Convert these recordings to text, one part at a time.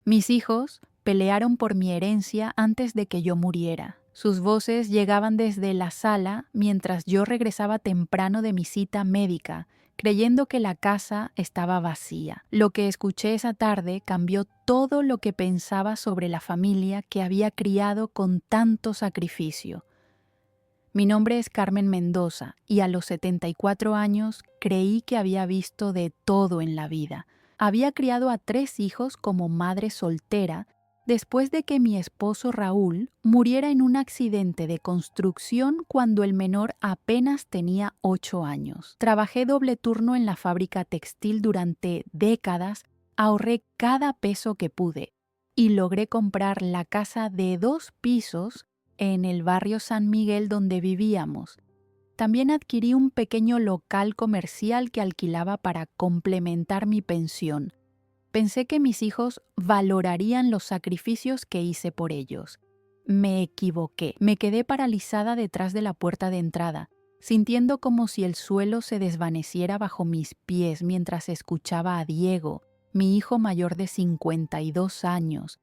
Mis hijos pelearon por mi herencia antes de que yo muriera. Sus voces llegaban desde la sala mientras yo regresaba temprano de mi cita médica, creyendo que la casa estaba vacía. Lo que escuché esa tarde cambió todo lo que pensaba sobre la familia que había criado con tanto sacrificio. Mi nombre es Carmen Mendoza y a los 74 años creí que había visto de todo en la vida. Había criado a 3 hijos como madre soltera después de que mi esposo Raúl muriera en un accidente de construcción cuando el menor apenas tenía 8 años. Trabajé doble turno en la fábrica textil durante décadas, ahorré cada peso que pude y logré comprar la casa de 2 pisos en el barrio San Miguel donde vivíamos. También adquirí un pequeño local comercial que alquilaba para complementar mi pensión. Pensé que mis hijos valorarían los sacrificios que hice por ellos. Me equivoqué. Me quedé paralizada detrás de la puerta de entrada, sintiendo como si el suelo se desvaneciera bajo mis pies mientras escuchaba a Diego, mi hijo mayor de 52 años,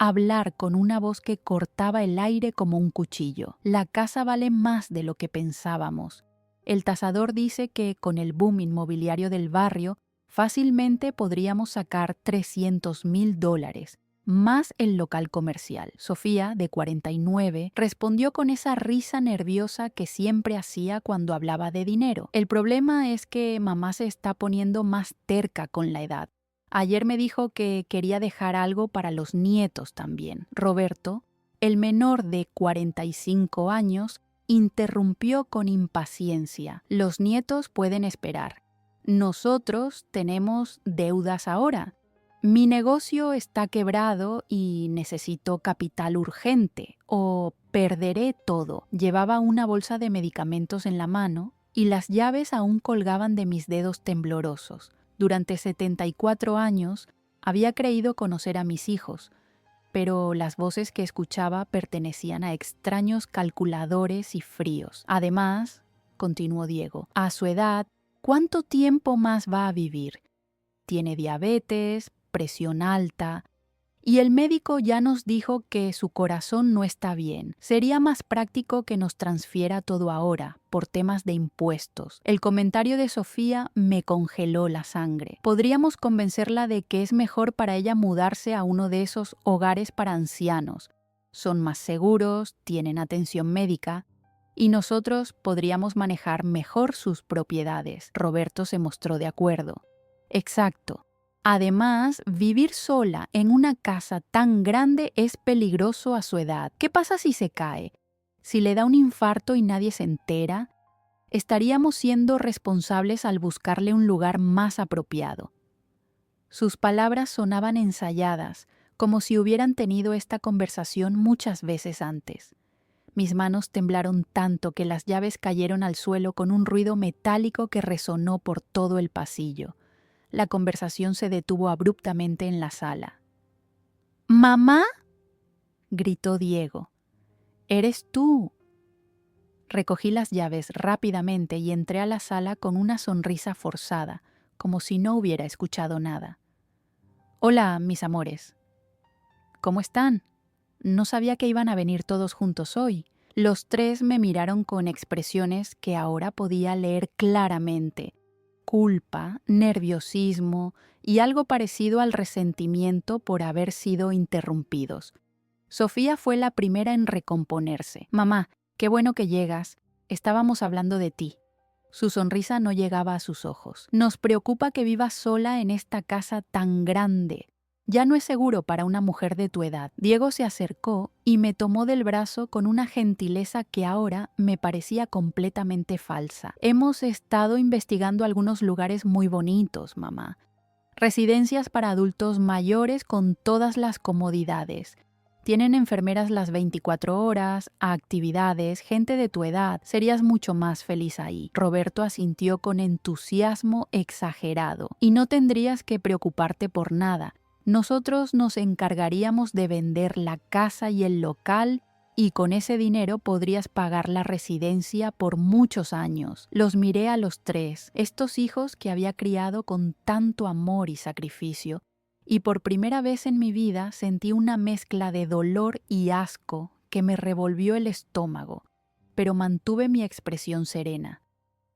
hablar con una voz que cortaba el aire como un cuchillo. La casa vale más de lo que pensábamos. El tasador dice que con el boom inmobiliario del barrio, fácilmente podríamos sacar $300,000, más el local comercial. Sofía, de 49, respondió con esa risa nerviosa que siempre hacía cuando hablaba de dinero. El problema es que mamá se está poniendo más terca con la edad. Ayer me dijo que quería dejar algo para los nietos también. Roberto, el menor de 45 años, interrumpió con impaciencia. Los nietos pueden esperar. Nosotros tenemos deudas ahora. Mi negocio está quebrado y necesito capital urgente o perderé todo. Llevaba una bolsa de medicamentos en la mano y las llaves aún colgaban de mis dedos temblorosos. Durante 74 años había creído conocer a mis hijos, pero las voces que escuchaba pertenecían a extraños calculadores y fríos. Además, continuó Diego, a su edad, ¿cuánto tiempo más va a vivir? Tiene diabetes, presión alta, y el médico ya nos dijo que su corazón no está bien. Sería más práctico que nos transfiera todo ahora, por temas de impuestos. El comentario de Sofía me congeló la sangre. Podríamos convencerla de que es mejor para ella mudarse a uno de esos hogares para ancianos. Son más seguros, tienen atención médica, y nosotros podríamos manejar mejor sus propiedades. Roberto se mostró de acuerdo. Exacto. Además, vivir sola en una casa tan grande es peligroso a su edad. ¿Qué pasa si se cae? Si le da un infarto y nadie se entera, estaríamos siendo responsables al buscarle un lugar más apropiado. Sus palabras sonaban ensayadas, como si hubieran tenido esta conversación muchas veces antes. Mis manos temblaron tanto que las llaves cayeron al suelo con un ruido metálico que resonó por todo el pasillo. La conversación se detuvo abruptamente en la sala. «¿Mamá?», gritó Diego. «Eres tú». Recogí las llaves rápidamente y entré a la sala con una sonrisa forzada, como si no hubiera escuchado nada. «Hola, mis amores. ¿Cómo están? No sabía que iban a venir todos juntos hoy». Los 3 me miraron con expresiones que ahora podía leer claramente. Culpa, nerviosismo y algo parecido al resentimiento por haber sido interrumpidos. Sofía fue la primera en recomponerse. «Mamá, qué bueno que llegas. Estábamos hablando de ti». Su sonrisa no llegaba a sus ojos. «Nos preocupa que vivas sola en esta casa tan grande. Ya no es seguro para una mujer de tu edad». Diego se acercó y me tomó del brazo con una gentileza que ahora me parecía completamente falsa. «Hemos estado investigando algunos lugares muy bonitos, mamá. Residencias para adultos mayores con todas las comodidades. Tienen enfermeras las 24 horas, actividades, gente de tu edad. Serías mucho más feliz ahí». Roberto asintió con entusiasmo exagerado. «Y no tendrías que preocuparte por nada. Nosotros nos encargaríamos de vender la casa y el local y con ese dinero podrías pagar la residencia por muchos años». Los miré a los 3, estos hijos que había criado con tanto amor y sacrificio, y por primera vez en mi vida sentí una mezcla de dolor y asco que me revolvió el estómago, pero mantuve mi expresión serena.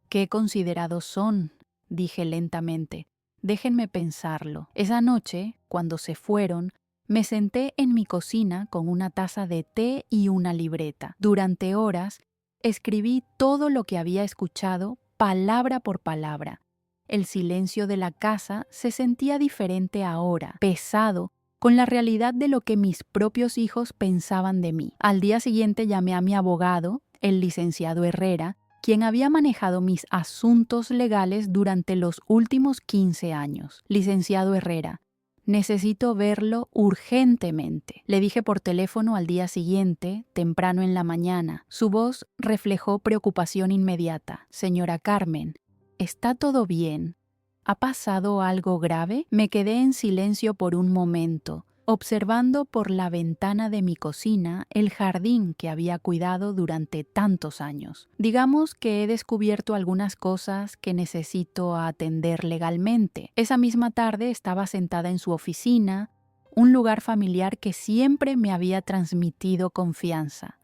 «¿Qué considerados son?», dije lentamente. «Déjenme pensarlo». Esa noche, cuando se fueron, me senté en mi cocina con una taza de té y una libreta. Durante horas, escribí todo lo que había escuchado, palabra por palabra. El silencio de la casa se sentía diferente ahora, pesado, con la realidad de lo que mis propios hijos pensaban de mí. Al día siguiente llamé a mi abogado, el licenciado Herrera, quien había manejado mis asuntos legales durante los últimos 15 años. «Licenciado Herrera, necesito verlo urgentemente», le dije por teléfono al día siguiente, temprano en la mañana. Su voz reflejó preocupación inmediata. «Señora Carmen, ¿está todo bien? ¿Ha pasado algo grave?». Me quedé en silencio por un momento, observando por la ventana de mi cocina el jardín que había cuidado durante tantos años. «Digamos que he descubierto algunas cosas que necesito atender legalmente». Esa misma tarde estaba sentada en su oficina, un lugar familiar que siempre me había transmitido confianza.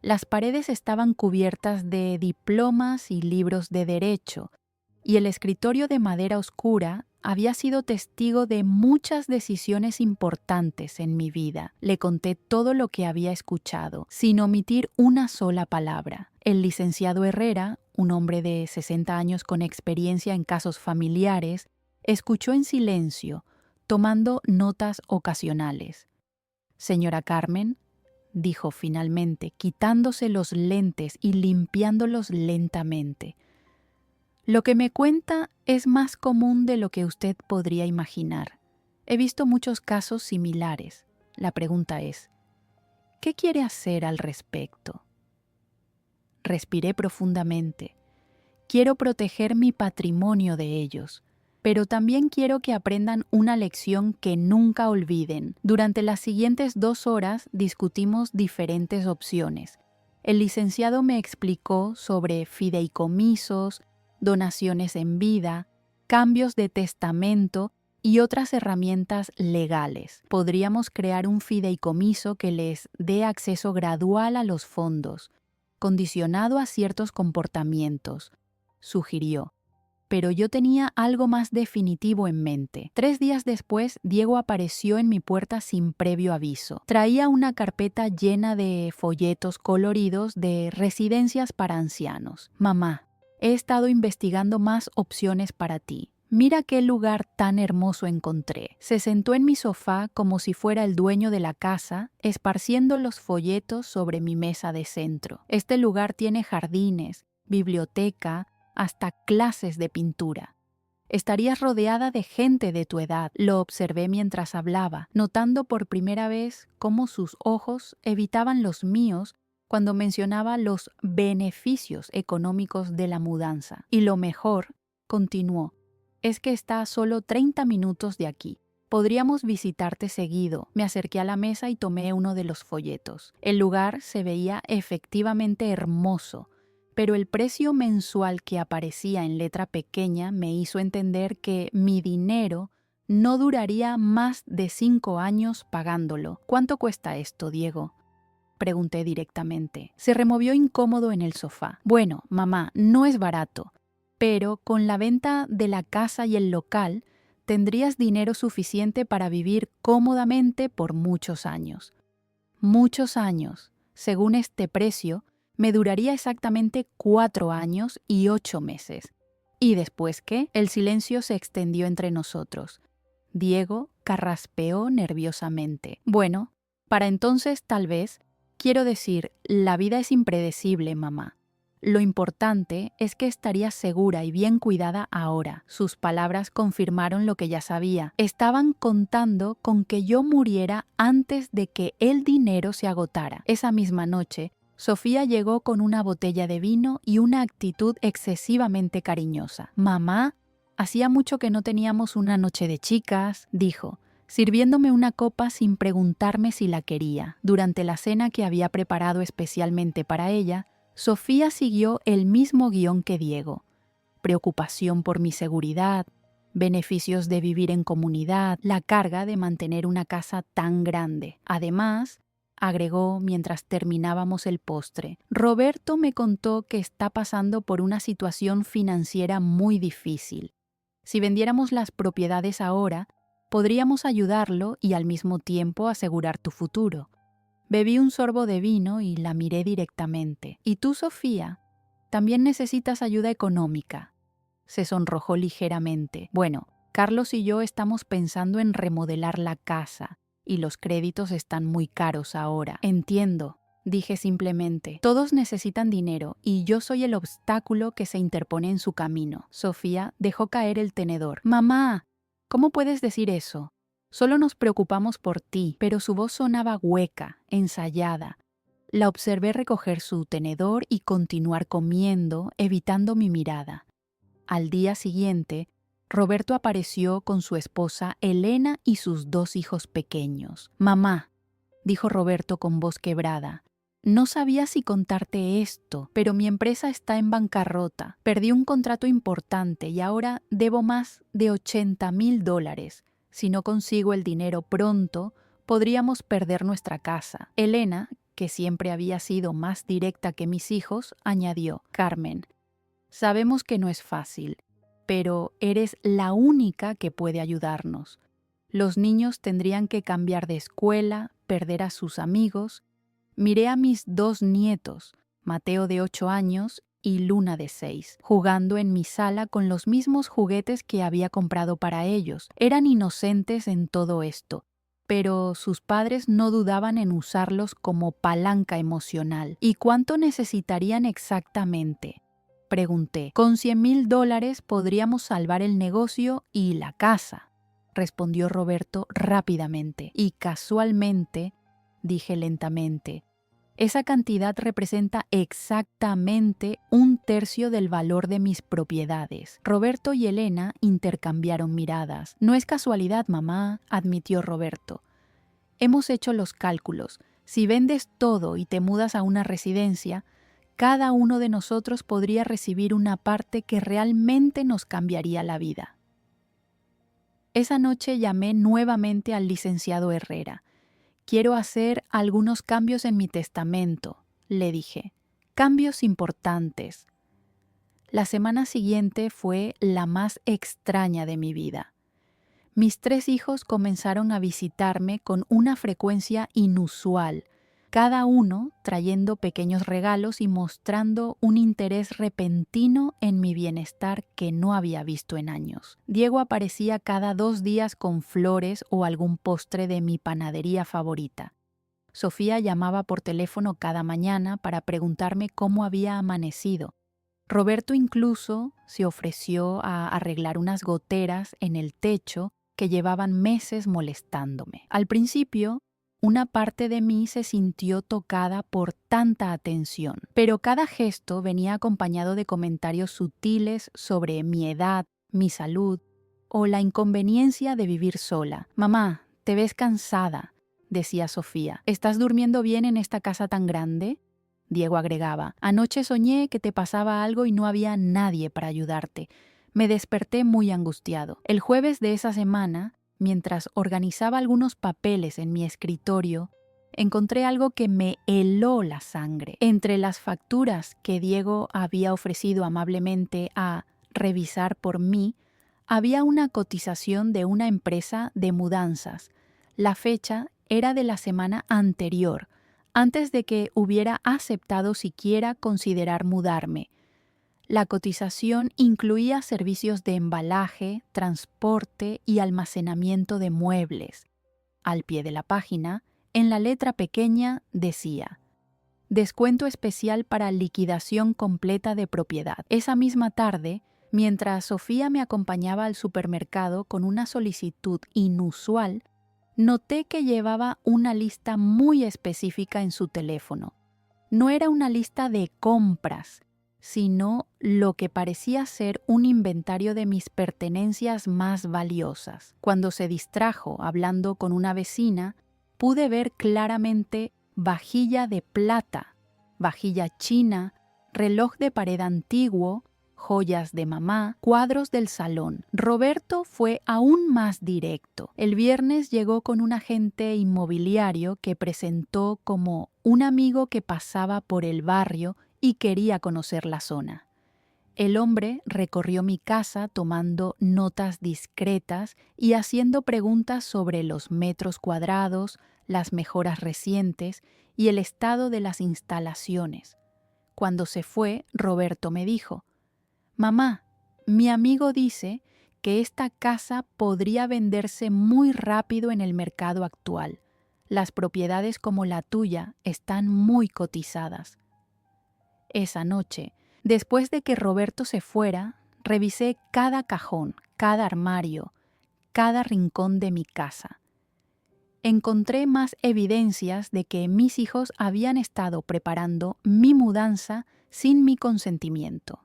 Las paredes estaban cubiertas de diplomas y libros de derecho, y el escritorio de madera oscura había sido testigo de muchas decisiones importantes en mi vida. Le conté todo lo que había escuchado, sin omitir una sola palabra. El licenciado Herrera, un hombre de 60 años con experiencia en casos familiares, escuchó en silencio, tomando notas ocasionales. «Señora Carmen», dijo finalmente, quitándose los lentes y limpiándolos lentamente, «lo que me cuenta es más común de lo que usted podría imaginar. He visto muchos casos similares. La pregunta es, ¿qué quiere hacer al respecto?». Respiré profundamente. Quiero proteger mi patrimonio de ellos, pero también quiero que aprendan una lección que nunca olviden. Durante las siguientes 2 horas discutimos diferentes opciones. El licenciado me explicó sobre fideicomisos, donaciones en vida, cambios de testamento y otras herramientas legales. Podríamos crear un fideicomiso que les dé acceso gradual a los fondos, condicionado a ciertos comportamientos, sugirió. Pero yo tenía algo más definitivo en mente. 3 días después, Diego apareció en mi puerta sin previo aviso. Traía una carpeta llena de folletos coloridos de residencias para ancianos. «Mamá, he estado investigando más opciones para ti. Mira qué lugar tan hermoso encontré». Se sentó en mi sofá como si fuera el dueño de la casa, esparciendo los folletos sobre mi mesa de centro. «Este lugar tiene jardines, biblioteca, hasta clases de pintura. Estarías rodeada de gente de tu edad». Lo observé mientras hablaba, notando por primera vez cómo sus ojos evitaban los míos cuando mencionaba los beneficios económicos de la mudanza. «Y lo mejor», continuó, «es que está a solo 30 minutos de aquí. Podríamos visitarte seguido». Me acerqué a la mesa y tomé uno de los folletos. El lugar se veía efectivamente hermoso, pero el precio mensual que aparecía en letra pequeña me hizo entender que mi dinero no duraría más de 5 años pagándolo. «¿Cuánto cuesta esto, Diego?», pregunté directamente. Se removió incómodo en el sofá. «Bueno, mamá, no es barato, pero con la venta de la casa y el local tendrías dinero suficiente para vivir cómodamente por muchos años». «Muchos años. Según este precio, me duraría exactamente 4 años y 8 meses. ¿Y después qué?». El silencio se extendió entre nosotros. Diego carraspeó nerviosamente. «Bueno, para entonces tal vez. Quiero decir, la vida es impredecible, mamá. Lo importante es que estarías segura y bien cuidada ahora». Sus palabras confirmaron lo que ya sabía. Estaban contando con que yo muriera antes de que el dinero se agotara. Esa misma noche, Sofía llegó con una botella de vino y una actitud excesivamente cariñosa. «Mamá, hacía mucho que no teníamos una noche de chicas», dijo, sirviéndome una copa sin preguntarme si la quería. Durante la cena que había preparado especialmente para ella, Sofía siguió el mismo guión que Diego. Preocupación por mi seguridad, beneficios de vivir en comunidad, la carga de mantener una casa tan grande. Además, agregó mientras terminábamos el postre, Roberto me contó que está pasando por una situación financiera muy difícil. Si vendiéramos las propiedades ahora, podríamos ayudarlo y al mismo tiempo asegurar tu futuro. Bebí un sorbo de vino y la miré directamente. ¿Y tú, Sofía? ¿También necesitas ayuda económica? Se sonrojó ligeramente. Bueno, Carlos y yo estamos pensando en remodelar la casa y los créditos están muy caros ahora. Entiendo, dije simplemente. Todos necesitan dinero y yo soy el obstáculo que se interpone en su camino. Sofía dejó caer el tenedor. Mamá, ¿cómo puedes decir eso? Solo nos preocupamos por ti, pero su voz sonaba hueca, ensayada. La observé recoger su tenedor y continuar comiendo, evitando mi mirada. Al día siguiente, Roberto apareció con su esposa Elena y sus 2 hijos pequeños. Mamá, dijo Roberto con voz quebrada, no sabía si contarte esto, pero mi empresa está en bancarrota. Perdí un contrato importante y ahora debo más de $80,000. Si no consigo el dinero pronto, podríamos perder nuestra casa. Elena, que siempre había sido más directa que mis hijos, añadió, Carmen, sabemos que no es fácil, pero eres la única que puede ayudarnos. Los niños tendrían que cambiar de escuela, perder a sus amigos. Miré a mis 2 nietos, Mateo de 8 años y Luna de 6, jugando en mi sala con los mismos juguetes que había comprado para ellos. Eran inocentes en todo esto, pero sus padres no dudaban en usarlos como palanca emocional. ¿Y cuánto necesitarían exactamente?, pregunté. Con $100,000 podríamos salvar el negocio y la casa, respondió Roberto rápidamente. Y casualmente, dije lentamente, esa cantidad representa exactamente 1/3 del valor de mis propiedades. Roberto y Elena intercambiaron miradas. No es casualidad, mamá, admitió Roberto. Hemos hecho los cálculos. Si vendes todo y te mudas a una residencia, cada uno de nosotros podría recibir una parte que realmente nos cambiaría la vida. Esa noche llamé nuevamente al licenciado Herrera. Quiero hacer algunos cambios en mi testamento, le dije. Cambios importantes. La semana siguiente fue la más extraña de mi vida. Mis 3 hijos comenzaron a visitarme con una frecuencia inusual, cada uno trayendo pequeños regalos y mostrando un interés repentino en mi bienestar que no había visto en años. Diego aparecía cada 2 días con flores o algún postre de mi panadería favorita. Sofía llamaba por teléfono cada mañana para preguntarme cómo había amanecido. Roberto incluso se ofreció a arreglar unas goteras en el techo que llevaban meses molestándome. Al principio, una parte de mí se sintió tocada por tanta atención, pero cada gesto venía acompañado de comentarios sutiles sobre mi edad, mi salud o la inconveniencia de vivir sola. Mamá, te ves cansada, decía Sofía. ¿Estás durmiendo bien en esta casa tan grande? Diego agregaba, anoche soñé que te pasaba algo y no había nadie para ayudarte. Me desperté muy angustiado. El jueves de esa semana, mientras organizaba algunos papeles en mi escritorio, encontré algo que me heló la sangre. Entre las facturas que Diego había ofrecido amablemente a revisar por mí, había una cotización de una empresa de mudanzas. La fecha era de la semana anterior, antes de que hubiera aceptado siquiera considerar mudarme. La cotización incluía servicios de embalaje, transporte y almacenamiento de muebles. Al pie de la página, en la letra pequeña, decía: descuento especial para liquidación completa de propiedad. Esa misma tarde, mientras Sofía me acompañaba al supermercado con una solicitud inusual, noté que llevaba una lista muy específica en su teléfono. No era una lista de compras, sino lo que parecía ser un inventario de mis pertenencias más valiosas. Cuando se distrajo hablando con una vecina, pude ver claramente vajilla de plata, vajilla china, reloj de pared antiguo joyas de mamá, cuadros del salón. Roberto fue aún más directo. El viernes llegó con un agente inmobiliario que presentó como un amigo que pasaba por el barrio y quería conocer la zona. El hombre recorrió mi casa tomando notas discretas y haciendo preguntas sobre los metros cuadrados, las mejoras recientes y el estado de las instalaciones. Cuando se fue, Roberto me dijo: «Mamá, mi amigo dice que esta casa podría venderse muy rápido en el mercado actual. Las propiedades como la tuya están muy cotizadas». Esa noche, después de que Roberto se fuera, revisé cada cajón, cada armario, cada rincón de mi casa. Encontré más evidencias de que mis hijos habían estado preparando mi mudanza sin mi consentimiento.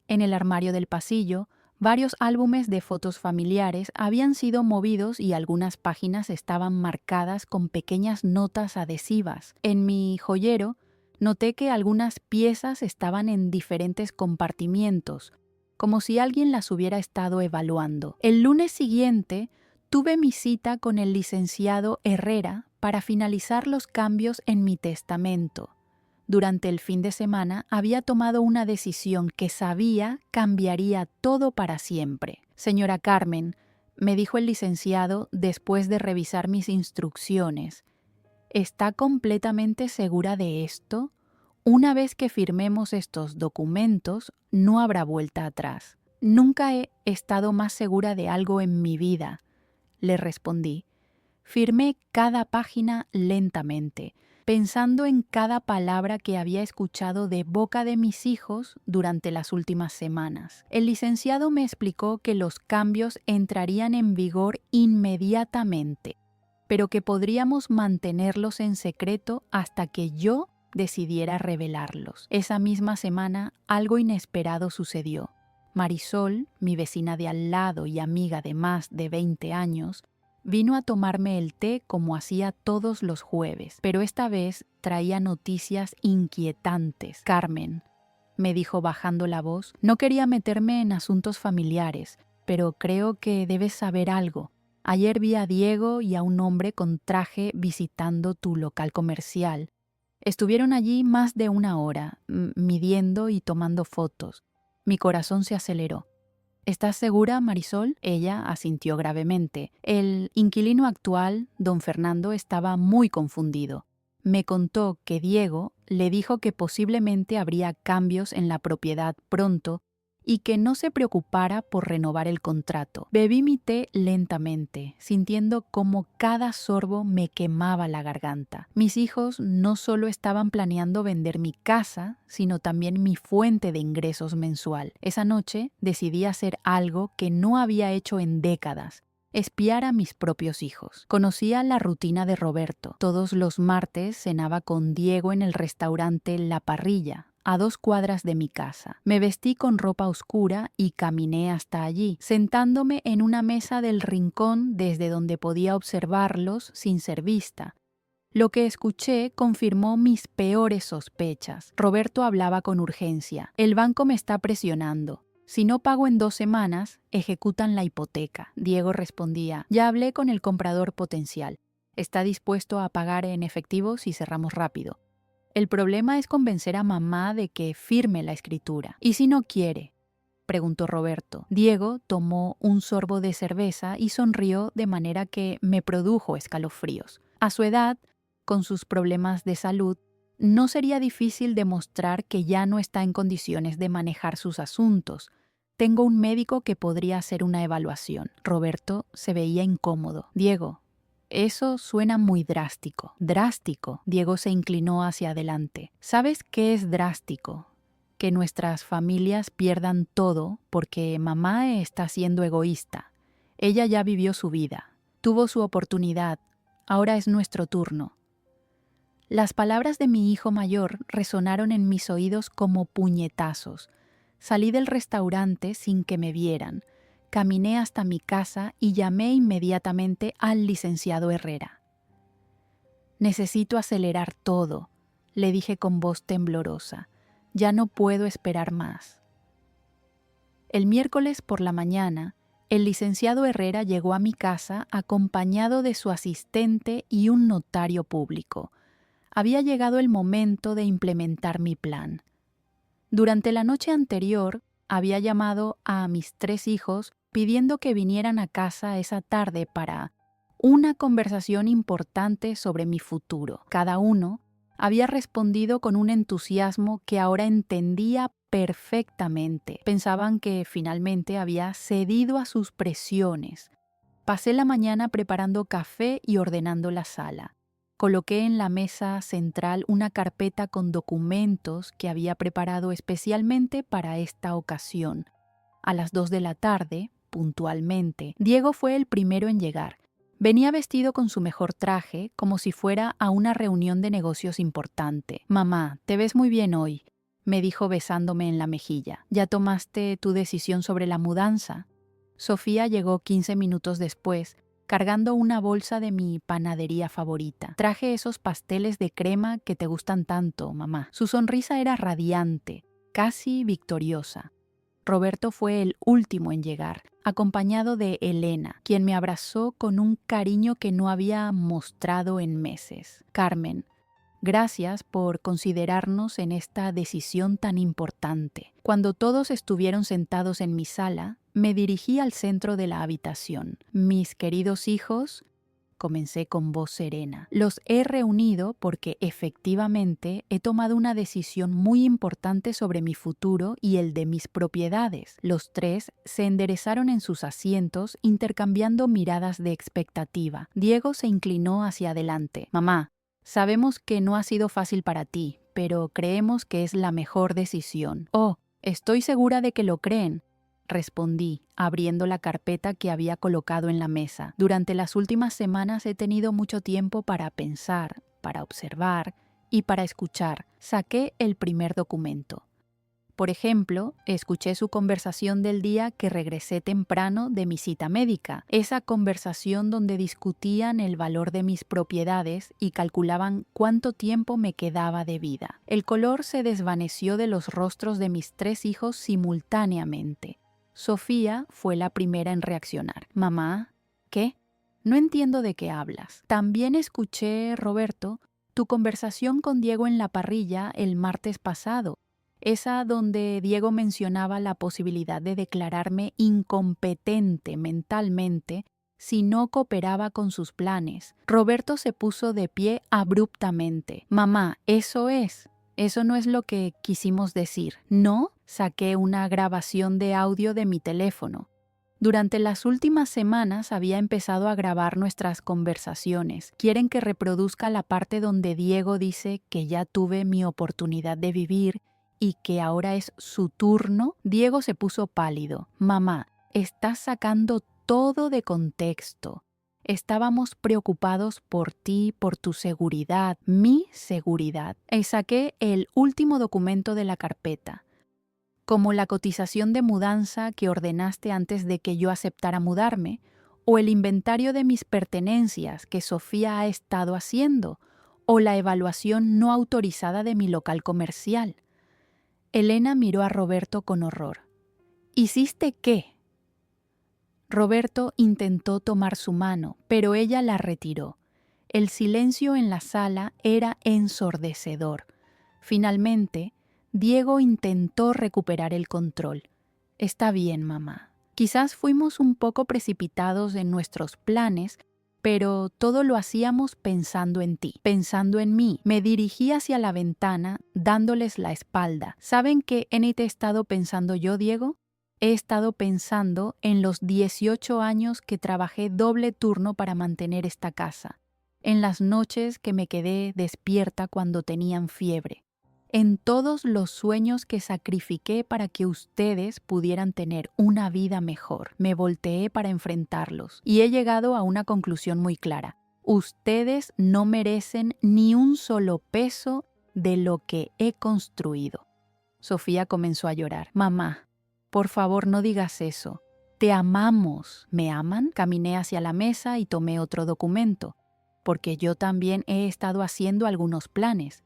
En el armario del pasillo, varios álbumes de fotos familiares habían sido movidos y algunas páginas estaban marcadas con pequeñas notas adhesivas. En mi joyero, noté que algunas piezas estaban en diferentes compartimientos, como si alguien las hubiera estado evaluando. El lunes siguiente, tuve mi cita con el licenciado Herrera para finalizar los cambios en mi testamento. Durante el fin de semana había tomado una decisión que sabía cambiaría todo para siempre. «Señora Carmen», me dijo el licenciado después de revisar mis instrucciones, ¿está completamente segura de esto? Una vez que firmemos estos documentos, no habrá vuelta atrás. «Nunca he estado más segura de algo en mi vida», le respondí. Firmé cada página lentamente, pensando en cada palabra que había escuchado de boca de mis hijos durante las últimas semanas. El licenciado me explicó que los cambios entrarían en vigor inmediatamente, pero que podríamos mantenerlos en secreto hasta que yo decidiera revelarlos. Esa misma semana, algo inesperado sucedió. Marisol, mi vecina de al lado y amiga de más de 20 años, vino a tomarme el té como hacía todos los jueves, pero esta vez traía noticias inquietantes. «Carmen», me dijo bajando la voz, «no quería meterme en asuntos familiares, pero creo que debes saber algo. Ayer vi a Diego y a un hombre con traje visitando tu local comercial. Estuvieron allí más de una hora, midiendo y tomando fotos. Mi corazón se aceleró». «¿Estás segura, Marisol?». Ella asintió gravemente. El inquilino actual, don Fernando, estaba muy confundido. Me contó que Diego le dijo que posiblemente habría cambios en la propiedad pronto y que no se preocupara por renovar el contrato. Bebí mi té lentamente, sintiendo cómo cada sorbo me quemaba la garganta. Mis hijos no solo estaban planeando vender mi casa, sino también mi fuente de ingresos mensual. Esa noche decidí hacer algo que no había hecho en décadas: espiar a mis propios hijos. Conocía la rutina de Roberto. Todos los martes cenaba con Diego en el restaurante La Parrilla, a 2 cuadras de mi casa. Me vestí con ropa oscura y caminé hasta allí, sentándome en una mesa del rincón desde donde podía observarlos sin ser vista. Lo que escuché confirmó mis peores sospechas. Roberto hablaba con urgencia. «El banco me está presionando. Si no pago en 2 semanas, ejecutan la hipoteca». Diego respondía: «Ya hablé con el comprador potencial. Está dispuesto a pagar en efectivo si cerramos rápido. El problema es convencer a mamá de que firme la escritura». «¿Y si no quiere?», preguntó Roberto. Diego tomó un sorbo de cerveza y sonrió de manera que me produjo escalofríos. A su edad, con sus problemas de salud, no sería difícil demostrar que ya no está en condiciones de manejar sus asuntos. «Tengo un médico que podría hacer una evaluación». Roberto se veía incómodo. «Diego, eso suena muy drástico». «¿Drástico?». Diego se inclinó hacia adelante. «¿Sabes qué es drástico? Que nuestras familias pierdan todo porque mamá está siendo egoísta. Ella ya vivió su vida, tuvo su oportunidad, ahora es nuestro turno». Las palabras de mi hijo mayor resonaron en mis oídos como puñetazos. Salí del restaurante sin que me vieran. Caminé hasta mi casa y llamé inmediatamente al licenciado Herrera. «Necesito acelerar todo», le dije con voz temblorosa. «Ya no puedo esperar más». El miércoles por la mañana, el licenciado Herrera llegó a mi casa acompañado de su asistente y un notario público. Había llegado el momento de implementar mi plan. Durante la noche anterior, había llamado a mis 3 hijos pidiendo que vinieran a casa esa tarde para una conversación importante sobre mi futuro. Cada uno había respondido con un entusiasmo que ahora entendía perfectamente. Pensaban que finalmente había cedido a sus presiones. Pasé la mañana preparando café y ordenando la sala. Coloqué en la mesa central una carpeta con documentos que había preparado especialmente para esta ocasión. A las 2 de la tarde, puntualmente, Diego fue el primero en llegar. Venía vestido con su mejor traje, como si fuera a una reunión de negocios importante. «Mamá, te ves muy bien hoy», me dijo besándome en la mejilla. «¿Ya tomaste tu decisión sobre la mudanza?» Sofía llegó 15 minutos después, cargando una bolsa de mi panadería favorita. «Traje esos pasteles de crema que te gustan tanto, mamá». Su sonrisa era radiante, casi victoriosa. Roberto fue el último en llegar, acompañado de Elena, quien me abrazó con un cariño que no había mostrado en meses. «Carmen, gracias por considerarnos en esta decisión tan importante». Cuando todos estuvieron sentados en mi sala, me dirigí al centro de la habitación. «Mis queridos hijos», comencé con voz serena, «los he reunido porque efectivamente he tomado una decisión muy importante sobre mi futuro y el de mis propiedades». Los 3 se enderezaron en sus asientos, intercambiando miradas de expectativa. Diego se inclinó hacia adelante. «Mamá, sabemos que no ha sido fácil para ti, pero creemos que es la mejor decisión». «Oh, estoy segura de que lo creen», respondí, abriendo la carpeta que había colocado en la mesa. «Durante las últimas semanas he tenido mucho tiempo para pensar, para observar y para escuchar». Saqué el primer documento. Por ejemplo, escuché su conversación del día que regresé temprano de mi cita médica. Esa conversación donde discutían el valor de mis propiedades y calculaban cuánto tiempo me quedaba de vida. El color se desvaneció de los rostros de mis 3 hijos simultáneamente. Sofía fue la primera en reaccionar. «Mamá, ¿qué? No entiendo de qué hablas». «También escuché, Roberto, tu conversación con Diego en la parrilla el martes pasado, esa donde Diego mencionaba la posibilidad de declararme incompetente mentalmente si no cooperaba con sus planes». Roberto se puso de pie abruptamente. «Mamá, eso no es lo que quisimos decir». «¿No?». Saqué una grabación de audio de mi teléfono. Durante las últimas semanas había empezado a grabar nuestras conversaciones. ¿Quieren que reproduzca la parte donde Diego dice que ya tuve mi oportunidad de vivir y que ahora es su turno? Diego se puso pálido. «Mamá, estás sacando todo de contexto. Estábamos preocupados por ti, por tu seguridad, mi seguridad». Y saqué el último documento de la carpeta. «Como la cotización de mudanza que ordenaste antes de que yo aceptara mudarme, o el inventario de mis pertenencias que Sofía ha estado haciendo, o la evaluación no autorizada de mi local comercial». Elena miró a Roberto con horror. «¿Hiciste qué?». Roberto intentó tomar su mano, pero ella la retiró. El silencio en la sala era ensordecedor. Finalmente, Diego intentó recuperar el control. «Está bien, mamá. Quizás fuimos un poco precipitados en nuestros planes, pero todo lo hacíamos pensando en ti, pensando en mí». Me dirigí hacia la ventana, dándoles la espalda. ¿Saben qué he estado pensando yo, Diego? He estado pensando en los 18 años que trabajé doble turno para mantener esta casa, en las noches que me quedé despierta cuando tenían fiebre, en todos los sueños que sacrifiqué para que ustedes pudieran tener una vida mejor. Me volteé para enfrentarlos y he llegado a una conclusión muy clara. Ustedes no merecen ni un solo peso de lo que he construido. Sofía comenzó a llorar. «Mamá, por favor, no digas eso. Te amamos». «¿Me aman?». Caminé hacia la mesa y tomé otro documento, porque yo también he estado haciendo algunos planes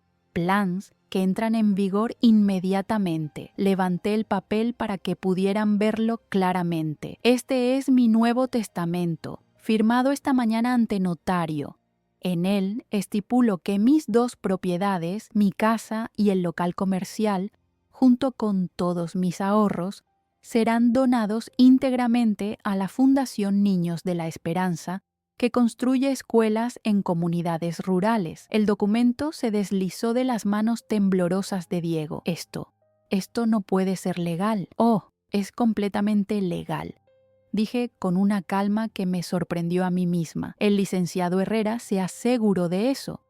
que entran en vigor inmediatamente. Levanté el papel para que pudieran verlo claramente. Este es mi nuevo testamento, firmado esta mañana ante notario. En él estipulo que mis 2 propiedades, mi casa y el local comercial, junto con todos mis ahorros, serán donados íntegramente a la Fundación Niños de la Esperanza, que construye escuelas en comunidades rurales. El documento se deslizó de las manos temblorosas de Diego. Esto no puede ser legal. Oh, es completamente legal, dije con una calma que me sorprendió a mí misma. El licenciado Herrera se aseguró de eso.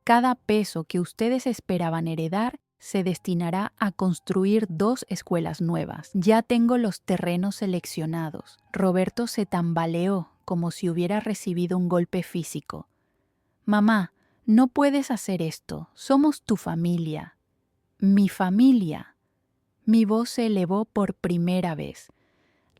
Cada peso que ustedes esperaban heredar se destinará a construir 2 escuelas nuevas. Ya tengo los terrenos seleccionados. Roberto se tambaleó como si hubiera recibido un golpe físico. Mamá, no puedes hacer esto. Somos tu familia. Mi familia. Mi voz se elevó por primera vez.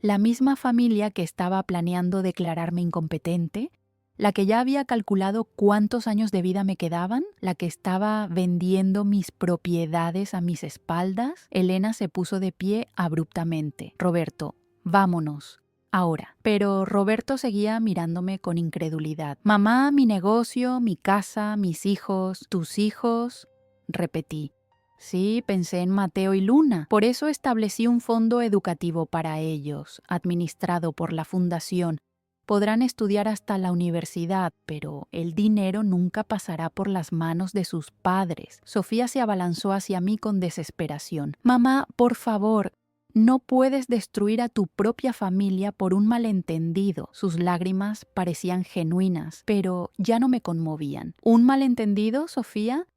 La misma familia que estaba planeando declararme incompetente, la que ya había calculado cuántos años de vida me quedaban, la que estaba vendiendo mis propiedades a mis espaldas. Elena se puso de pie abruptamente. Roberto, vámonos. Ahora. Pero Roberto seguía mirándome con incredulidad. Mamá, mi negocio, mi casa, mis hijos, tus hijos, repetí. Sí, pensé en Mateo y Luna. Por eso establecí un fondo educativo para ellos, administrado por la fundación. Podrán estudiar hasta la universidad, pero el dinero nunca pasará por las manos de sus padres. Sofía se abalanzó hacia mí con desesperación. Mamá, por favor, no puedes destruir a tu propia familia por un malentendido. Sus lágrimas parecían genuinas, pero ya no me conmovían. ¿Un malentendido, Sofía?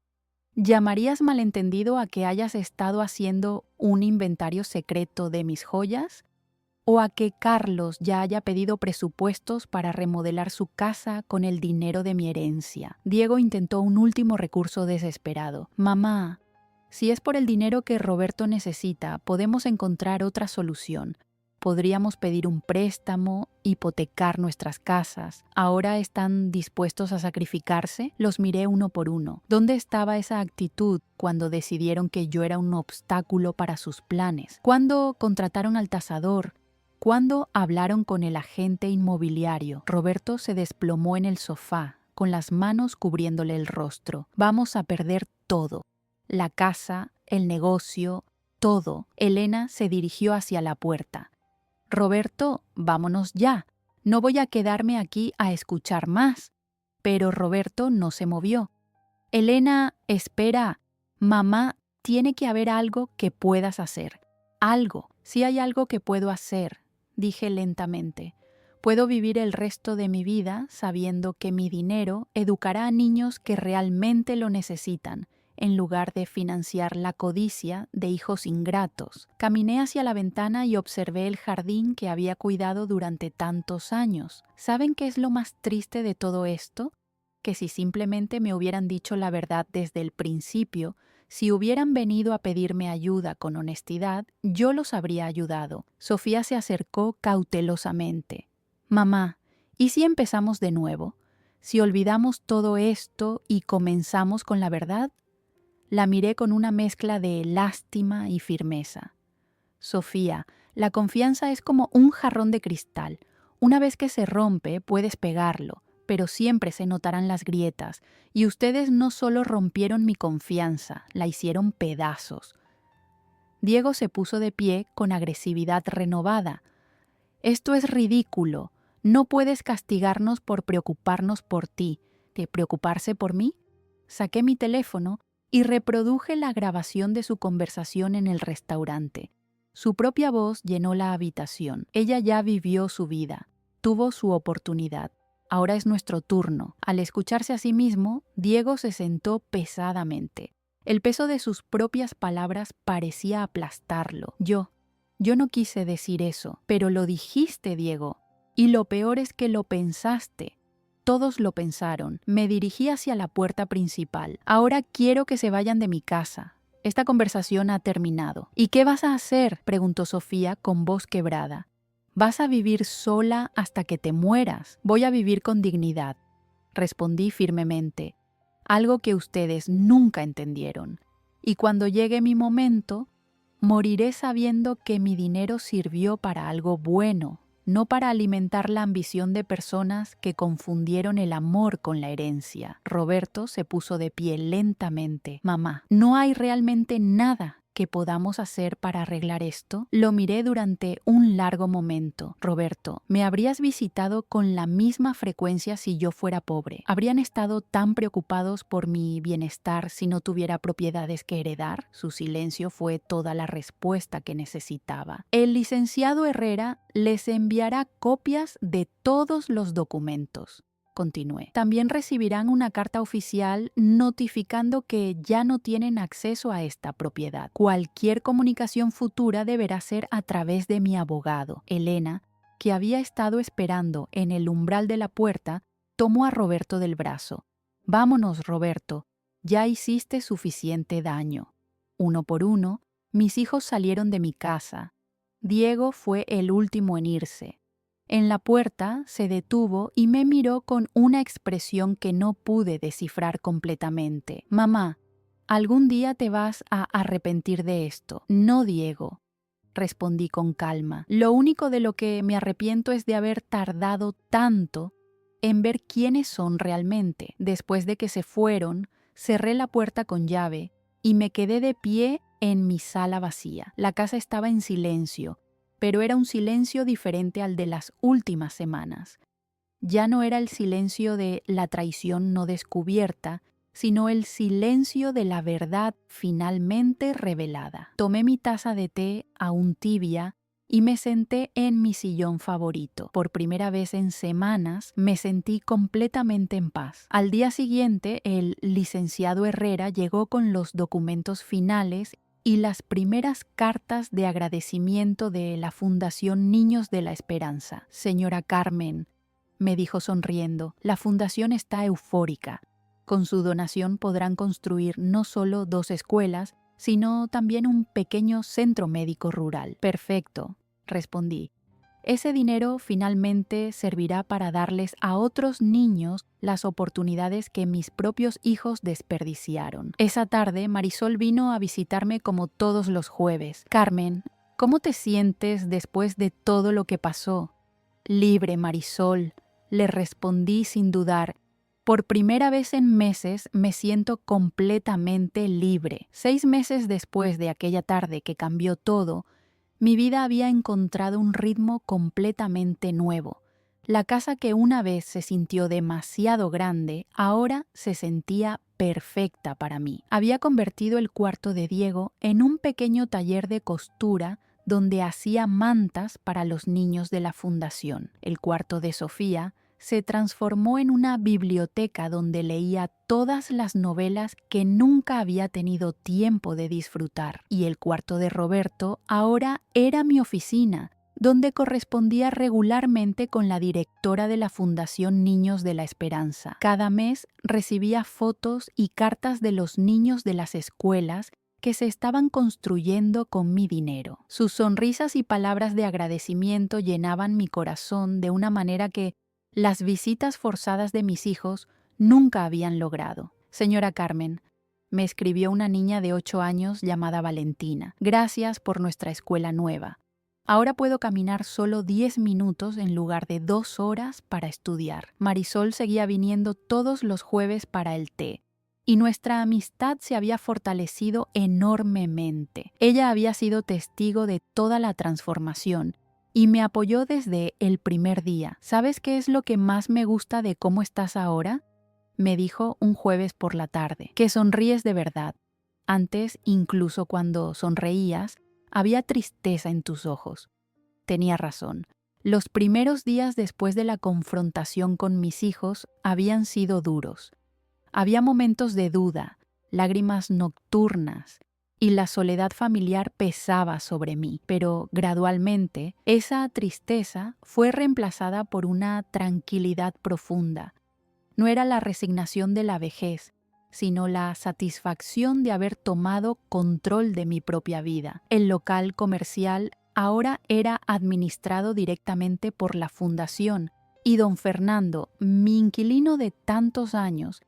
¿Llamarías malentendido a que hayas estado haciendo un inventario secreto de mis joyas? ¿O a que Carlos ya haya pedido presupuestos para remodelar su casa con el dinero de mi herencia? Diego intentó un último recurso desesperado. Mamá, si es por el dinero que Roberto necesita, podemos encontrar otra solución. Podríamos pedir un préstamo, hipotecar nuestras casas. ¿Ahora están dispuestos a sacrificarse? Los miré uno por uno. ¿Dónde estaba esa actitud cuando decidieron que yo era un obstáculo para sus planes? ¿Cuándo contrataron al tasador? ¿Cuándo hablaron con el agente inmobiliario? Roberto se desplomó en el sofá, con las manos cubriéndole el rostro. Vamos a perder todo. La casa, el negocio, todo. Elena se dirigió hacia la puerta. Roberto, vámonos ya. No voy a quedarme aquí a escuchar más. Pero Roberto no se movió. Elena, espera. Mamá, tiene que haber algo que puedas hacer. Algo. Sí hay algo que puedo hacer, dije lentamente. Puedo vivir el resto de mi vida sabiendo que mi dinero educará a niños que realmente lo necesitan, en lugar de financiar la codicia de hijos ingratos. Caminé hacia la ventana y observé el jardín que había cuidado durante tantos años. ¿Saben qué es lo más triste de todo esto? Que si simplemente me hubieran dicho la verdad desde el principio, si hubieran venido a pedirme ayuda con honestidad, yo los habría ayudado. Sofía se acercó cautelosamente. Mamá, ¿y si empezamos de nuevo? ¿Si olvidamos todo esto y comenzamos con la verdad? La miré con una mezcla de lástima y firmeza. Sofía, la confianza es como un jarrón de cristal. Una vez que se rompe, puedes pegarlo, pero siempre se notarán las grietas, y ustedes no solo rompieron mi confianza, la hicieron pedazos. Diego se puso de pie con agresividad renovada. Esto es ridículo. No puedes castigarnos por preocuparnos por ti. ¿Que preocuparse por mí? Saqué mi teléfono y reproduje la grabación de su conversación en el restaurante. Su propia voz llenó la habitación. Ella ya vivió su vida, tuvo su oportunidad. Ahora es nuestro turno. Al escucharse a sí mismo, Diego se sentó pesadamente. El peso de sus propias palabras parecía aplastarlo. Yo no quise decir eso, pero lo dijiste, Diego. Y lo peor es que lo pensaste. Todos lo pensaron. Me dirigí hacia la puerta principal. Ahora quiero que se vayan de mi casa. Esta conversación ha terminado. ¿Y qué vas a hacer?, preguntó Sofía con voz quebrada. Vas a vivir sola hasta que te mueras. Voy a vivir con dignidad, respondí firmemente. Algo que ustedes nunca entendieron. Y cuando llegue mi momento, moriré sabiendo que mi dinero sirvió para algo bueno, no para alimentar la ambición de personas que confundieron el amor con la herencia. Roberto se puso de pie lentamente. Mamá, ¿no hay realmente nada que podamos hacer para arreglar esto? Lo miré durante un largo momento. Roberto, ¿me habrías visitado con la misma frecuencia si yo fuera pobre? ¿Habrían estado tan preocupados por mi bienestar si no tuviera propiedades que heredar? Su silencio fue toda la respuesta que necesitaba. El licenciado Herrera les enviará copias de todos los documentos. Continué. También recibirán una carta oficial notificando que ya no tienen acceso a esta propiedad. Cualquier comunicación futura deberá ser a través de mi abogado. Elena, que había estado esperando en el umbral de la puerta, tomó a Roberto del brazo. Vámonos, Roberto, ya hiciste suficiente daño. Uno por uno, mis hijos salieron de mi casa. Diego fue el último en irse. En la puerta se detuvo y me miró con una expresión que no pude descifrar completamente. Mamá, algún día te vas a arrepentir de esto. No, Diego, respondí con calma. Lo único de lo que me arrepiento es de haber tardado tanto en ver quiénes son realmente. Después de que se fueron, cerré la puerta con llave y me quedé de pie en mi sala vacía. La casa estaba en silencio, pero era un silencio diferente al de las últimas semanas. Ya no era el silencio de la traición no descubierta, sino el silencio de la verdad finalmente revelada. Tomé mi taza de té aún tibia y me senté en mi sillón favorito. Por primera vez en semanas me sentí completamente en paz. Al día siguiente, el licenciado Herrera llegó con los documentos finales y las primeras cartas de agradecimiento de la Fundación Niños de la Esperanza. Señora Carmen, me dijo sonriendo, la fundación está eufórica. Con su donación podrán construir no solo 2 escuelas, sino también un pequeño centro médico rural. Perfecto, respondí. Ese dinero finalmente servirá para darles a otros niños las oportunidades que mis propios hijos desperdiciaron. Esa tarde, Marisol vino a visitarme como todos los jueves. Carmen, ¿cómo te sientes después de todo lo que pasó? Libre, Marisol, le respondí sin dudar. Por primera vez en meses me siento completamente libre. 6 meses después de aquella tarde que cambió todo, mi vida había encontrado un ritmo completamente nuevo. La casa que una vez se sintió demasiado grande, ahora se sentía perfecta para mí. Había convertido el cuarto de Diego en un pequeño taller de costura donde hacía mantas para los niños de la fundación. El cuarto de Sofía se transformó en una biblioteca donde leía todas las novelas que nunca había tenido tiempo de disfrutar. Y el cuarto de Roberto ahora era mi oficina, donde correspondía regularmente con la directora de la Fundación Niños de la Esperanza. Cada mes recibía fotos y cartas de los niños de las escuelas que se estaban construyendo con mi dinero. Sus sonrisas y palabras de agradecimiento llenaban mi corazón de una manera que las visitas forzadas de mis hijos nunca habían logrado. Señora Carmen, me escribió una niña de 8 años llamada Valentina. Gracias por nuestra escuela nueva. Ahora puedo caminar solo 10 minutos en lugar de 2 horas para estudiar. Marisol seguía viniendo todos los jueves para el té, y nuestra amistad se había fortalecido enormemente. Ella había sido testigo de toda la transformación y me apoyó desde el primer día. ¿Sabes qué es lo que más me gusta de cómo estás ahora? Me dijo un jueves por la tarde. Que sonríes de verdad. Antes, incluso cuando sonreías, había tristeza en tus ojos. Tenía razón. Los primeros días después de la confrontación con mis hijos habían sido duros. Había momentos de duda, lágrimas nocturnas, y la soledad familiar pesaba sobre mí, pero gradualmente esa tristeza fue reemplazada por una tranquilidad profunda. No era la resignación de la vejez, sino la satisfacción de haber tomado control de mi propia vida. El local comercial ahora era administrado directamente por la fundación, y don Fernando, mi inquilino de tantos años,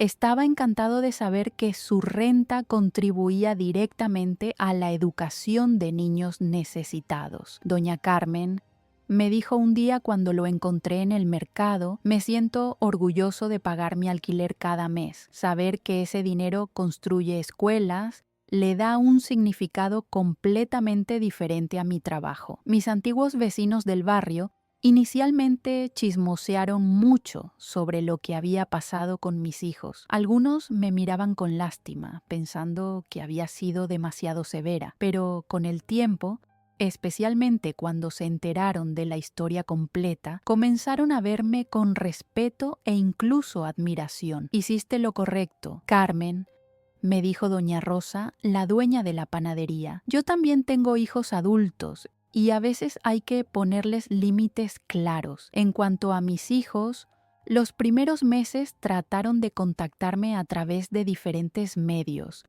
Estaba encantado de saber que su renta contribuía directamente a la educación de niños necesitados. Doña Carmen me dijo un día cuando lo encontré en el mercado: me siento orgulloso de pagar mi alquiler cada mes. Saber que ese dinero construye escuelas le da un significado completamente diferente a mi trabajo. Mis antiguos vecinos del barrio inicialmente chismosearon mucho sobre lo que había pasado con mis hijos. Algunos me miraban con lástima, pensando que había sido demasiado severa, pero con el tiempo, especialmente cuando se enteraron de la historia completa, comenzaron a verme con respeto e incluso admiración. Hiciste lo correcto, Carmen, me dijo doña Rosa, la dueña de la panadería. Yo también tengo hijos adultos y a veces hay que ponerles límites claros. En cuanto a mis hijos, los primeros meses trataron de contactarme a través de diferentes medios.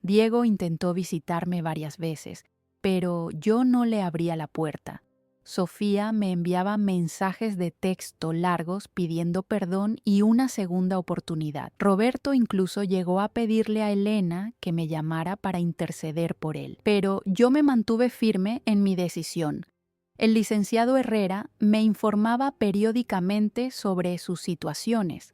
Diego intentó visitarme varias veces, pero yo no le abría la puerta. Sofía me enviaba mensajes de texto largos pidiendo perdón y una segunda oportunidad. Roberto incluso llegó a pedirle a Elena que me llamara para interceder por él, pero yo me mantuve firme en mi decisión. El licenciado Herrera me informaba periódicamente sobre sus situaciones.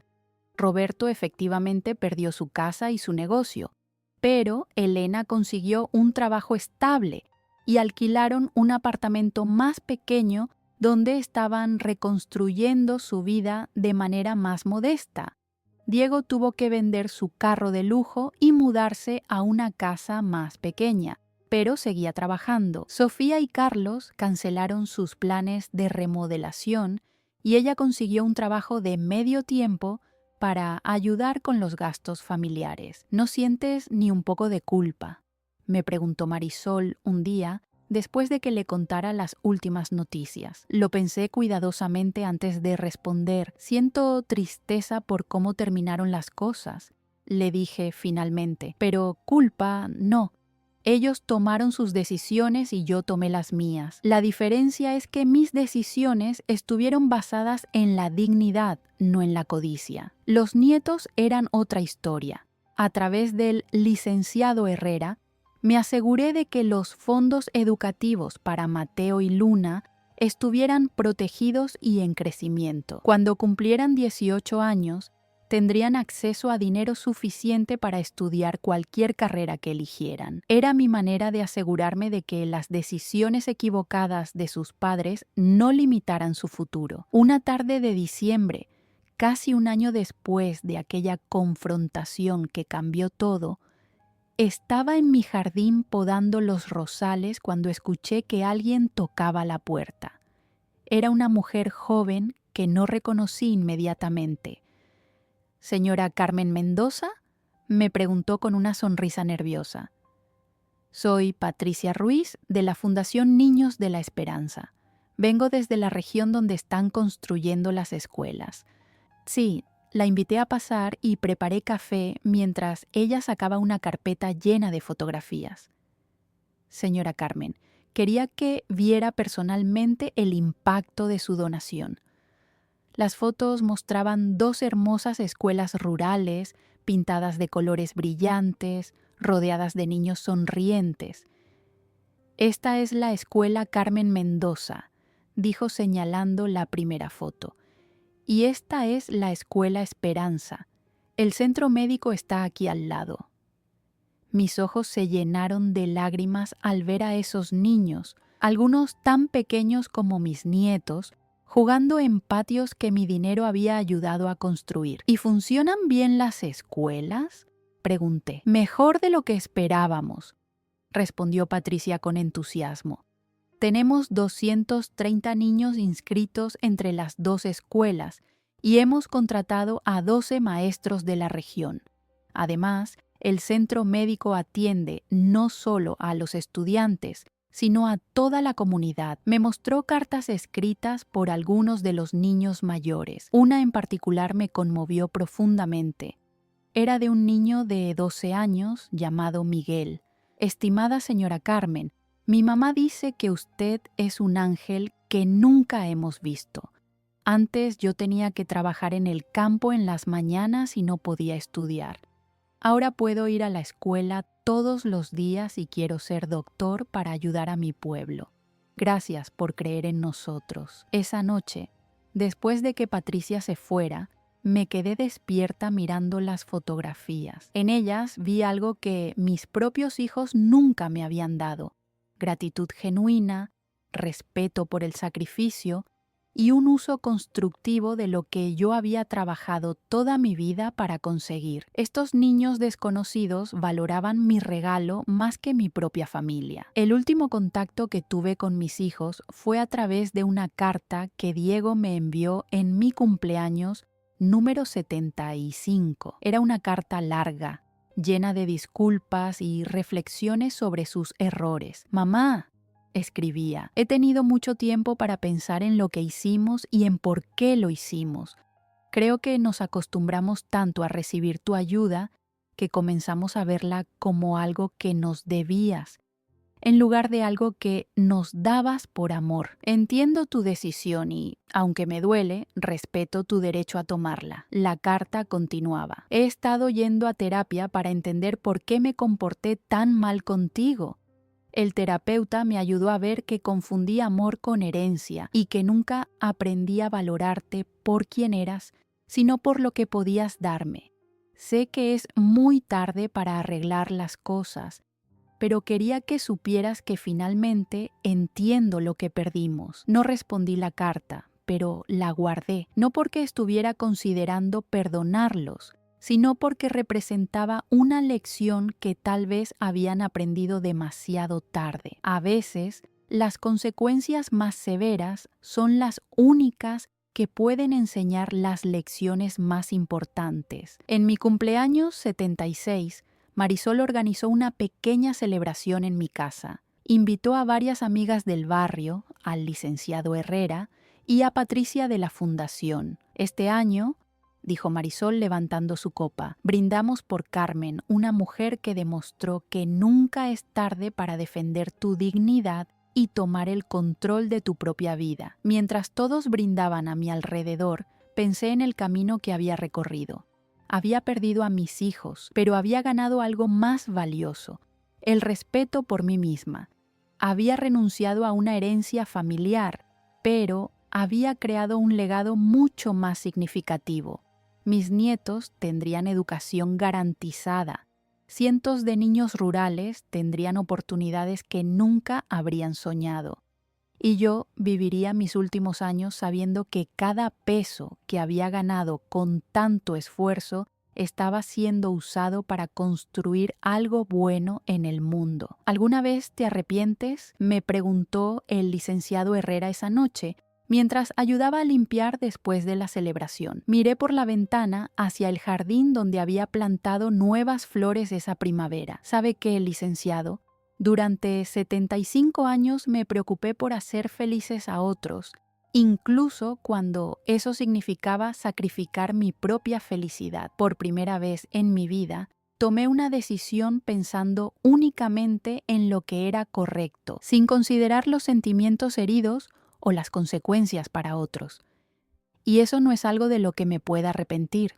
Roberto efectivamente perdió su casa y su negocio, pero Elena consiguió un trabajo estable y alquilaron un apartamento más pequeño donde estaban reconstruyendo su vida de manera más modesta. Diego tuvo que vender su carro de lujo y mudarse a una casa más pequeña, pero seguía trabajando. Sofía y Carlos cancelaron sus planes de remodelación y ella consiguió un trabajo de medio tiempo para ayudar con los gastos familiares. ¿No sientes ni un poco de culpa?, me preguntó Marisol un día después de que le contara las últimas noticias. Lo pensé cuidadosamente antes de responder. Siento tristeza por cómo terminaron las cosas, le dije finalmente, pero culpa no. Ellos tomaron sus decisiones y yo tomé las mías. La diferencia es que mis decisiones estuvieron basadas en la dignidad, no en la codicia. Los nietos eran otra historia. A través del licenciado Herrera, me aseguré de que los fondos educativos para Mateo y Luna estuvieran protegidos y en crecimiento. Cuando cumplieran 18 años, tendrían acceso a dinero suficiente para estudiar cualquier carrera que eligieran. Era mi manera de asegurarme de que las decisiones equivocadas de sus padres no limitaran su futuro. Una tarde de diciembre, casi un año después de aquella confrontación que cambió todo, estaba en mi jardín podando los rosales cuando escuché que alguien tocaba la puerta. Era una mujer joven que no reconocí inmediatamente. «¿Señora Carmen Mendoza?», me preguntó con una sonrisa nerviosa. «Soy Patricia Ruiz, de la Fundación Niños de la Esperanza. Vengo desde la región donde están construyendo las escuelas». Sí, la invité a pasar y preparé café mientras ella sacaba una carpeta llena de fotografías. «Señora Carmen, quería que viera personalmente el impacto de su donación». Las fotos mostraban 2 hermosas escuelas rurales, pintadas de colores brillantes, rodeadas de niños sonrientes. «Esta es la escuela Carmen Mendoza», dijo señalando la primera foto. «Y esta es la escuela Esperanza. El centro médico está aquí al lado». Mis ojos se llenaron de lágrimas al ver a esos niños, algunos tan pequeños como mis nietos, jugando en patios que mi dinero había ayudado a construir. «¿Y funcionan bien las escuelas?», pregunté. «Mejor de lo que esperábamos», respondió Patricia con entusiasmo. «Tenemos 230 niños inscritos entre las 2 escuelas y hemos contratado a 12 maestros de la región. Además, el centro médico atiende no solo a los estudiantes, sino a toda la comunidad». Me mostró cartas escritas por algunos de los niños mayores. Una en particular me conmovió profundamente. Era de un niño de 12 años llamado Miguel. «Estimada señora Carmen, mi mamá dice que usted es un ángel que nunca hemos visto. Antes yo tenía que trabajar en el campo en las mañanas y no podía estudiar. Ahora puedo ir a la escuela todos los días y quiero ser doctor para ayudar a mi pueblo. Gracias por creer en nosotros. Esa noche, después de que Patricia se fuera, me quedé despierta mirando las fotografías. En ellas vi algo que mis propios hijos nunca me habían dado: gratitud genuina, respeto por el sacrificio y un uso constructivo de lo que yo había trabajado toda mi vida para conseguir. Estos niños desconocidos valoraban mi regalo más que mi propia familia. El último contacto que tuve con mis hijos fue a través de una carta que Diego me envió en mi cumpleaños número 75. Era una carta larga, llena de disculpas y reflexiones sobre sus errores. «Mamá», escribía, «he tenido mucho tiempo para pensar en lo que hicimos y en por qué lo hicimos. Creo que nos acostumbramos tanto a recibir tu ayuda que comenzamos a verla como algo que nos debías, en lugar de algo que nos dabas por amor. Entiendo tu decisión y, aunque me duele, respeto tu derecho a tomarla». La carta continuaba: «He estado yendo a terapia para entender por qué me comporté tan mal contigo. El terapeuta me ayudó a ver que confundí amor con herencia y que nunca aprendí a valorarte por quien eras, sino por lo que podías darme. Sé que es muy tarde para arreglar las cosas, pero quería que supieras que finalmente entiendo lo que perdimos». No respondí la carta, pero la guardé, no porque estuviera considerando perdonarlos, sino porque representaba una lección que tal vez habían aprendido demasiado tarde. A veces, las consecuencias más severas son las únicas que pueden enseñar las lecciones más importantes. En mi cumpleaños 76, Marisol organizó una pequeña celebración en mi casa. Invitó a varias amigas del barrio, al licenciado Herrera y a Patricia de la Fundación. «Este año», dijo Marisol levantando su copa, «brindamos por Carmen, una mujer que demostró que nunca es tarde para defender tu dignidad y tomar el control de tu propia vida». Mientras todos brindaban a mi alrededor, pensé en el camino que había recorrido. Había perdido a mis hijos, pero había ganado algo más valioso: el respeto por mí misma. Había renunciado a una herencia familiar, pero había creado un legado mucho más significativo. Mis nietos tendrían educación garantizada. Cientos de niños rurales tendrían oportunidades que nunca habrían soñado. Y yo viviría mis últimos años sabiendo que cada peso que había ganado con tanto esfuerzo estaba siendo usado para construir algo bueno en el mundo. «¿Alguna vez te arrepientes?», me preguntó el licenciado Herrera esa noche, mientras ayudaba a limpiar después de la celebración. Miré por la ventana hacia el jardín donde había plantado nuevas flores esa primavera. «¿Sabe qué, licenciado? Durante 75 años me preocupé por hacer felices a otros, incluso cuando eso significaba sacrificar mi propia felicidad. Por primera vez en mi vida, tomé una decisión pensando únicamente en lo que era correcto, sin considerar los sentimientos heridos o las consecuencias para otros. Y eso no es algo de lo que me pueda arrepentir».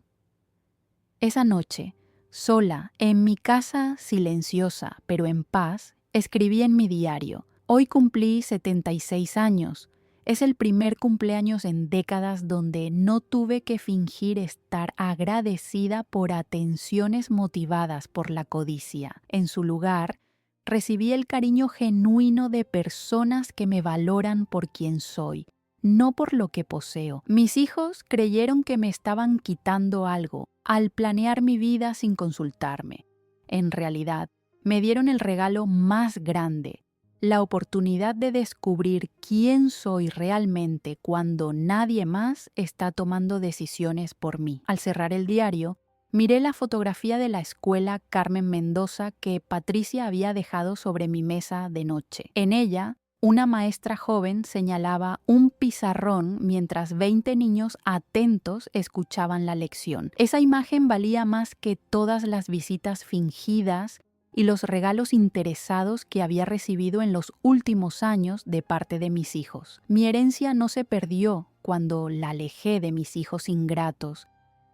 Esa noche, sola, en mi casa silenciosa, pero en paz, escribí en mi diario: «Hoy cumplí 76 años. Es el primer cumpleaños en décadas donde no tuve que fingir estar agradecida por atenciones motivadas por la codicia. En su lugar, recibí el cariño genuino de personas que me valoran por quien soy, no por lo que poseo. Mis hijos creyeron que me estaban quitando algo al planear mi vida sin consultarme. En realidad, me dieron el regalo más grande, la oportunidad de descubrir quién soy realmente cuando nadie más está tomando decisiones por mí». Al cerrar el diario, miré la fotografía de la escuela Carmen Mendoza que Patricia había dejado sobre mi mesa de noche. En ella, una maestra joven señalaba un pizarrón mientras 20 niños atentos escuchaban la lección. Esa imagen valía más que todas las visitas fingidas y los regalos interesados que había recibido en los últimos años de parte de mis hijos. Mi herencia no se perdió cuando la alejé de mis hijos ingratos.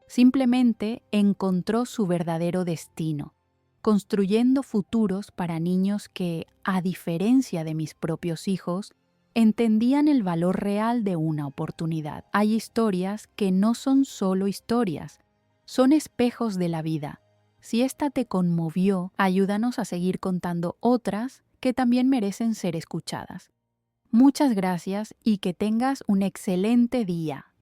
Simplemente encontró su verdadero destino, construyendo futuros para niños que, a diferencia de mis propios hijos, entendían el valor real de una oportunidad. Hay historias que no son solo historias, son espejos de la vida. Si esta te conmovió, ayúdanos a seguir contando otras que también merecen ser escuchadas. Muchas gracias y que tengas un excelente día.